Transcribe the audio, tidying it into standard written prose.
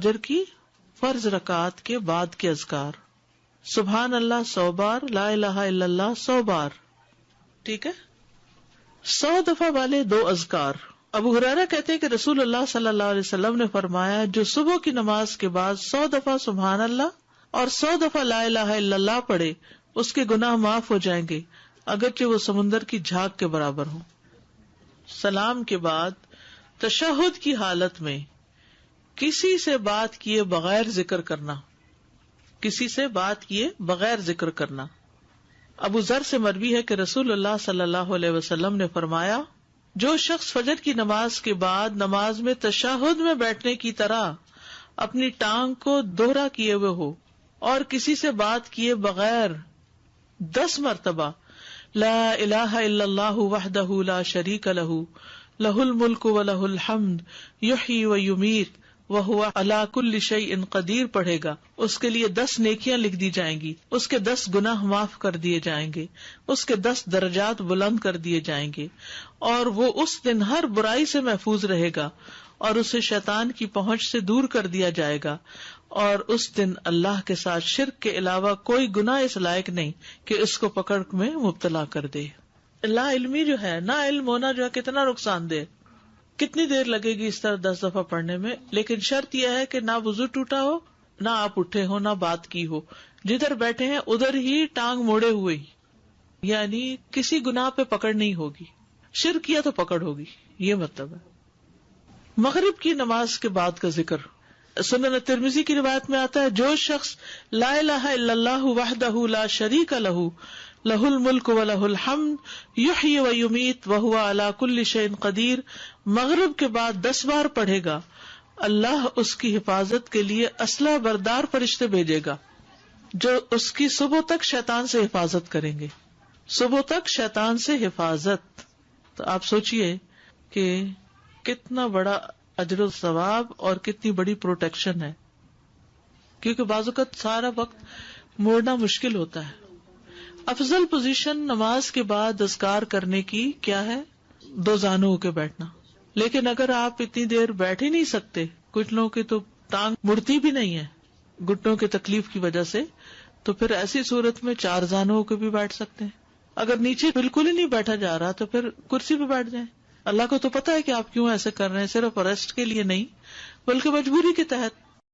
فجر کی فرض رکعت کے بعد کے اذکار، سبحان اللہ 100 بار، لا الہ الا اللہ 100 بار، ٹھیک ہے، 100 دفعہ والے 2 اذکار۔ ابو ہریرہ کہتے ہیں کہ رسول اللہ صلی اللہ علیہ وسلم نے فرمایا، جو صبح کی نماز کے بعد 100 دفعہ سبحان اللہ اور 100 دفعہ لا الہ الا اللہ پڑھے، اس کے گناہ معاف ہو جائیں گے اگرچہ وہ سمندر کی جھاگ کے برابر ہوں۔ سلام کے بعد تشہد کی حالت میں کسی سے بات کیے بغیر ذکر کرنا، کسی سے بات کیے بغیر ذکر کرنا۔ ابو ذر سے مروی ہے کہ رسول اللہ صلی اللہ علیہ وسلم نے فرمایا، جو شخص فجر کی نماز کے بعد نماز میں تشہد میں بیٹھنے کی طرح اپنی ٹانگ کو دوہرا کیے ہوئے ہو اور کسی سے بات کیے بغیر 10 مرتبہ لا الہ الا اللہ وحدہ لا شریک لہ لہ الملک ولہ الحمد یحیی ویمیت وہو علی کل شیء قدیر پڑھے گا، اس کے لیے 10 نیکیاں لکھ دی جائیں گی، اس کے 10 گناہ معاف کر دیے جائیں گے، اس کے 10 درجات بلند کر دیے جائیں گے، اور وہ اس دن ہر برائی سے محفوظ رہے گا اور اسے شیطان کی پہنچ سے دور کر دیا جائے گا، اور اس دن اللہ کے ساتھ شرک کے علاوہ کوئی گناہ اس لائق نہیں کہ اس کو پکڑ میں مبتلا کر دے۔ لا علمی جو ہے، نا علم ہونا جو ہے کتنا نقصان دہ، کتنی دیر لگے گی اس طرح 10 دفعہ پڑھنے میں، لیکن شرط یہ ہے کہ نہ وضو ٹوٹا ہو، نہ آپ اٹھے ہو، نہ بات کی ہو، جدھر بیٹھے ہیں ادھر ہی ٹانگ موڑے ہوئے ہی، یعنی کسی گناہ پہ پکڑ نہیں ہوگی، شرک کیا تو پکڑ ہوگی، یہ مطلب ہے۔ مغرب کی نماز کے بعد کا ذکر، سنن ترمذی کی روایت میں آتا ہے، جو شخص لا الہ الا اللہ وحدہ لا شریک لہ لہ الملک ولہ الحمد یحیی ویمیت وہو علی کل شیء قدیر مغرب کے بعد 10 بار پڑھے گا، اللہ اس کی حفاظت کے لیے اسلحہ بردار فرشتے بھیجے گا جو اس کی صبح تک شیطان سے حفاظت کریں گے، صبح تک شیطان سے حفاظت۔ تو آپ سوچئے کہ کتنا بڑا اجر و ثواب اور کتنی بڑی پروٹیکشن ہے، کیونکہ بعض اوقات سارا وقت موڑنا مشکل ہوتا ہے۔ افضل پوزیشن نماز کے بعد اذکار کرنے کی کیا ہے؟ 2 زانوں کے بیٹھنا، لیکن اگر آپ اتنی دیر بیٹھ ہی نہیں سکتے، کچھ لوگوں کی تو ٹانگ مڑتی بھی نہیں ہے گھٹنوں کی تکلیف کی وجہ سے، تو پھر ایسی صورت میں 4 زانوں کے بھی بیٹھ سکتے ہیں۔ اگر نیچے بالکل ہی نہیں بیٹھا جا رہا تو پھر کرسی پہ بیٹھ جائیں، اللہ کو تو پتا ہے کہ آپ کیوں ایسے کر رہے ہیں، صرف ریسٹ کے لیے نہیں بلکہ مجبوری کے تحت۔